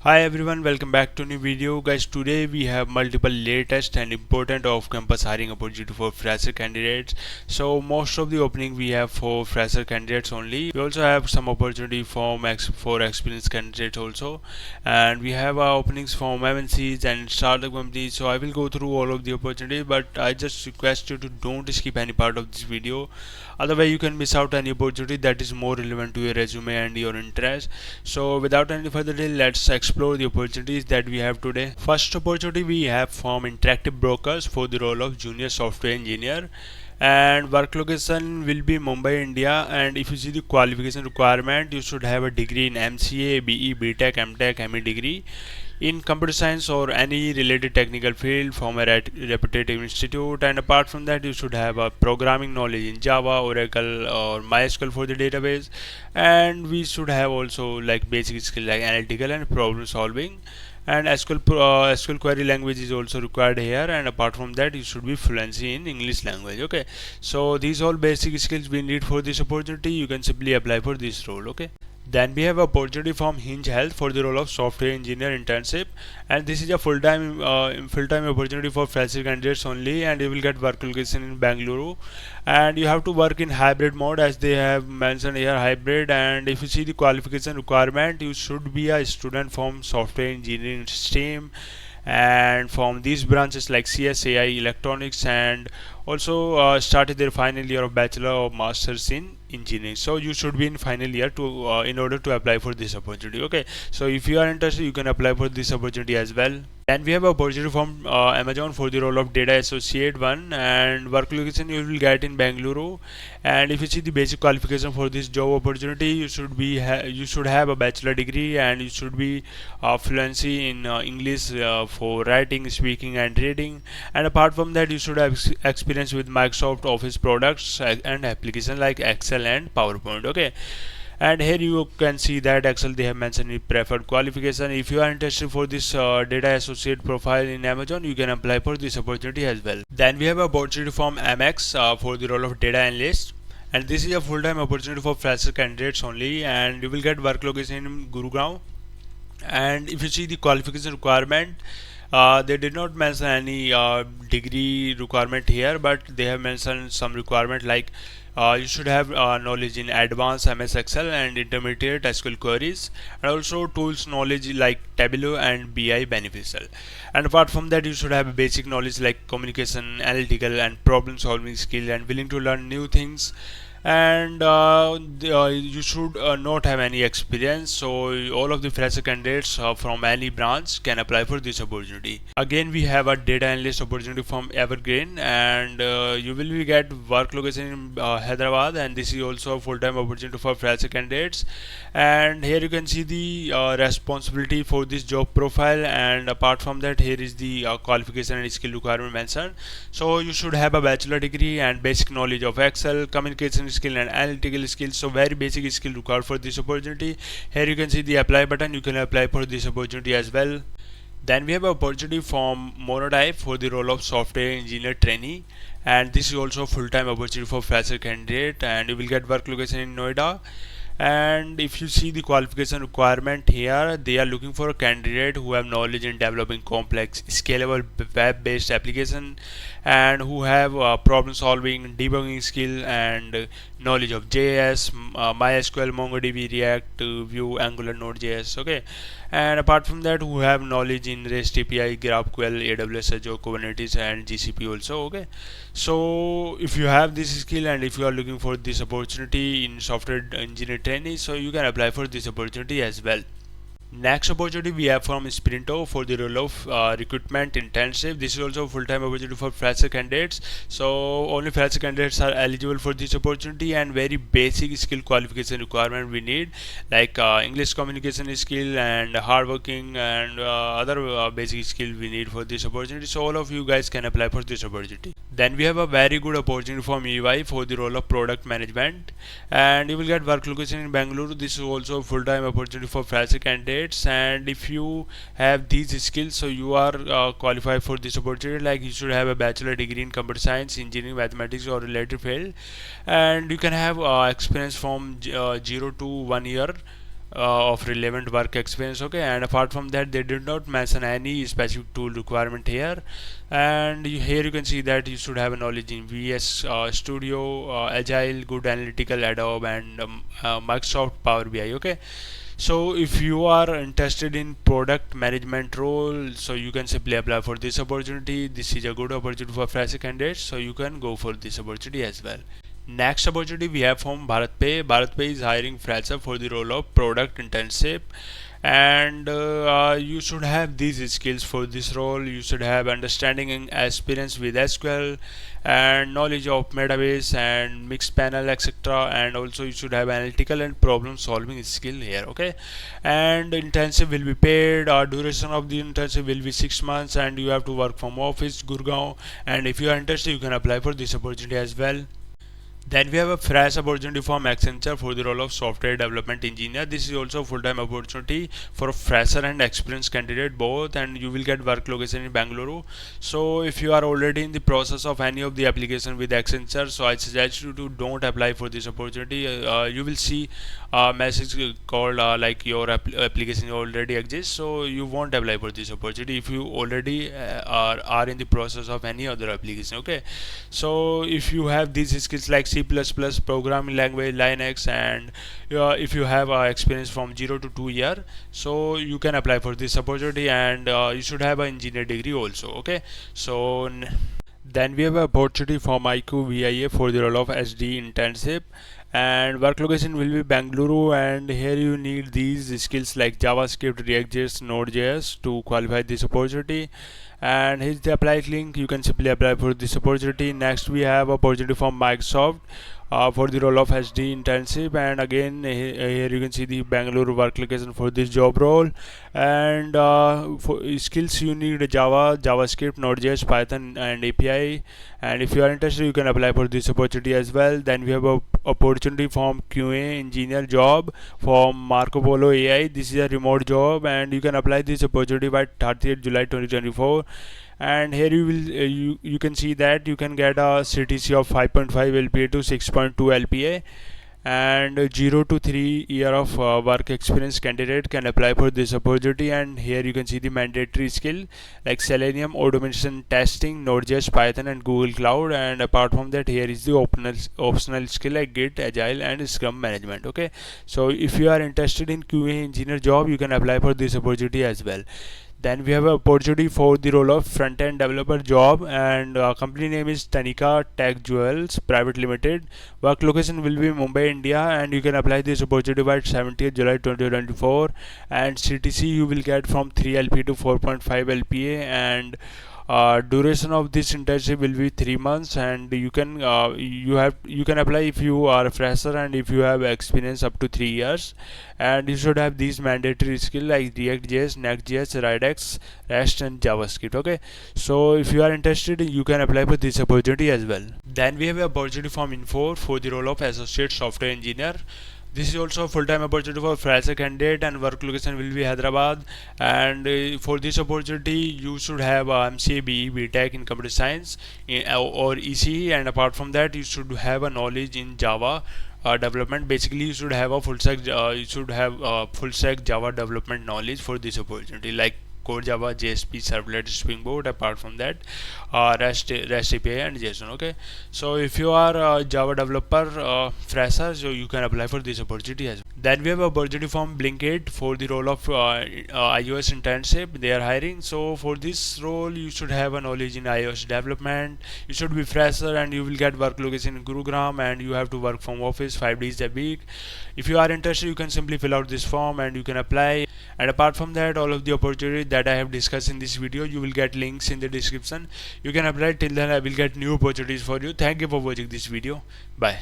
Hi everyone, welcome back to new video. Guys, today we have multiple latest and important off-campus hiring opportunity for fresher candidates. So most of the opening we have for fresher candidates only. We also have some opportunity for experienced candidates also, and we have openings from MNCs and startup companies. So I will go through all of the opportunities, but I just request you to don't skip any part of this video. Otherwise, you can miss out any opportunity that is more relevant to your resume and your interest. So without any further delay, let's explore the opportunities that we have today. First opportunity we have from Interactive Brokers for the role of junior software engineer, and work location will be Mumbai, India. And if you see the qualification requirement, you should have a degree in MCA, BE, BTech, MTech, ME degree in computer science or any related technical field from a reputed institute. And apart from that, you should have a programming knowledge in Java, Oracle, or MySQL for the database. And we should have also like basic skill like analytical and problem solving. And SQL query language is also required here. And apart from that, you should be fluency in English language. Okay, so these all basic skills we need for this opportunity. You can simply apply for this role. Okay. Then we have opportunity from Hinge Health for the role of software engineer internship, and this is a full-time opportunity for fresher candidates only, and you will get work location in Bangalore, and you have to work in hybrid mode as they have mentioned here hybrid. And if you see the qualification requirement, you should be a student from software engineering stream and from these branches like CSAI electronics, and also started their final year of bachelor or masters in engineering. So you should be in final year to in order to apply for this opportunity. Okay, so if you are interested, you can apply for this opportunity as well. Then we have a opportunity from Amazon for the role of data associate one, and work location you will get in Bangalore. And if you see the basic qualification for this job opportunity, you should have a bachelor degree, and you should be fluency in English for writing, speaking, and reading. And apart from that, you should have experience with Microsoft Office products and applications like Excel and PowerPoint. Okay, and here you can see that Excel they have mentioned in preferred qualification. If you are interested for this data associate profile in Amazon, you can apply for this opportunity as well. Then we have a opportunity from Amex for the role of data analyst, and this is a full-time opportunity for fresher candidates only, and you will get work location in Gurugram. And if you see the qualification requirement, they did not mention any degree requirement here, but they have mentioned some requirement like you should have knowledge in advanced MS Excel and intermediate SQL queries, and also tools knowledge like Tableau and BI beneficial. And apart from that, you should have a basic knowledge like communication, analytical, and problem solving skill, and willing to learn new things. And you should not have any experience, so all of the fresher candidates from any branch can apply for this opportunity. Again, we have a data analyst opportunity from Evergreen, and you will be get work location in Hyderabad, and this is also a full-time opportunity for fresher candidates. And here you can see the responsibility for this job profile, and apart from that, here is the qualification and skill requirement mentioned. So you should have a bachelor degree and basic knowledge of Excel, communication skill, and analytical skills. So very basic skill required for this opportunity. Here you can see the apply button. You can apply for this opportunity as well. Then we have an opportunity from Monotype for the role of software engineer trainee, and this is also a full-time opportunity for fresher candidate, and you will get work location in Noida. And if you see the qualification requirement here, they are looking for a candidate who have knowledge in developing complex scalable web-based application, and who have problem solving, debugging skill, and knowledge of JS, MySQL, MongoDB, React, Vue, Angular, Node.js. Okay, and apart from that, who have knowledge in REST API, GraphQL, AWS, Azure, Kubernetes, and GCP also. Okay, so if you have this skill, and if you are looking for this opportunity in software engineer training, so you can apply for this opportunity as well. Next opportunity we have from Sprinto for the role of recruitment internship. This is also a full-time opportunity for fresher candidates. So only fresher candidates are eligible for this opportunity, and very basic skill qualification requirement we need like English communication skill and hardworking, and other basic skill we need for this opportunity. So all of you guys can apply for this opportunity. Then we have a very good opportunity from EY for the role of product management, and you will get work location in Bangalore. This is also a full-time opportunity for fresher candidates, and if you have these skills, so you are qualified for this opportunity. Like you should have a bachelor degree in computer science, engineering, mathematics, or related field, and you can have experience from 0 to 1 year of relevant work experience. Okay, and apart from that they did not mention any specific tool requirement here. And here you can see that you should have a knowledge in VS Studio, Agile, good analytical, Adobe, and Microsoft Power BI. Okay, so if you are interested in product management role, so you can simply apply for this opportunity. This is a good opportunity for fresher candidates, so you can go for this opportunity as well. Next opportunity we have from BharatPe. BharatPe is hiring fresher for the role of product internship, and you should have these skills for this role. You should have understanding and experience with SQL and knowledge of database and mixed panel, etc. And also you should have analytical and problem solving skill here. Okay, and internship will be paid. Duration of the internship will be 6 months, and you have to work from office Gurgaon. And if you are interested, you can apply for this opportunity as well. Then we have a fresh opportunity from Accenture for the role of software development engineer. This is also a full-time opportunity for a fresher and experienced candidate both, and you will get work location in Bangalore. So if you are already in the process of any of the application with Accenture, so I suggest you to don't apply for this opportunity. You will see a message called like your application already exists, so you won't apply for this opportunity if you already are in the process of any other application. Okay, so if you have these skills like C++, programming language, Linux, and if you have experience from 0 to 2 year, so you can apply for this opportunity. And you should have an engineer degree also. Okay, so then we have an opportunity from IQ VIA for the role of SD internship, and work location will be Bangalore. And here you need these skills like JavaScript, React.js, Node.js to qualify this opportunity. And here's the apply link. You can simply apply for this opportunity. Next we have opportunity from Microsoft for the role of SD internship, and again here you can see the Bangalore work location for this job role. And for skills you need Java, JavaScript, Node.js, Python, and API. And if you are interested, you can apply for this opportunity as well. Then we have a opportunity from QA engineer job from Marco Polo AI. This is a remote job, and you can apply this opportunity by 30th July 2024. And here you will you can see that you can get a CTC of 5.5 LPA to 6.2 LPA, and 0 to 3 year of work experience candidate can apply for this opportunity. And here you can see the mandatory skill like Selenium, automation testing, Node.js, Python, and Google Cloud. And apart from that, here is the optional skill like Git, Agile, and Scrum management. Okay, so if you are interested in QA engineer job, you can apply for this opportunity as well. Then we have an opportunity for the role of front-end developer job, and company name is Tanika Tech Jewels Private Limited. Work location will be Mumbai, India, and you can apply this opportunity by 70th July 2024. And CTC you will get from 3 LPA to 4.5 LPA, and duration of this internship will be 3 months. And you can you can apply if you are a fresher and if you have experience up to 3 years. And you should have these mandatory skill like React.js, Next.js, Redux, REST, and JavaScript. Okay, so if you are interested, you can apply for this opportunity as well. Then we have an opportunity from Info for the role of associate software engineer. This is also a full-time opportunity for fresher candidate, and work location will be Hyderabad. And for this opportunity you should have MCA, BE, BTech in computer science or ECE. And apart from that, you should have a knowledge in Java development. Basically you should have a full stack Java development knowledge for this opportunity like Core Java, JSP, Servlet, Spring Boot. Apart from that, REST API, and JSON. Okay, so if you are a Java developer fresher, so you can apply for this opportunity as well. Then we have a opportunity from Blinkit for the role of iOS internship. They are hiring. So for this role, you should have a knowledge in iOS development. You should be fresher, and you will get work location in Gurugram, and you have to work from office 5 days a week. If you are interested, you can simply fill out this form and you can apply. And apart from that, all of the opportunities that I have discussed in this video, you will get links in the description. You can apply. Till then, I will get new opportunities for you. Thank you for watching this video. Bye.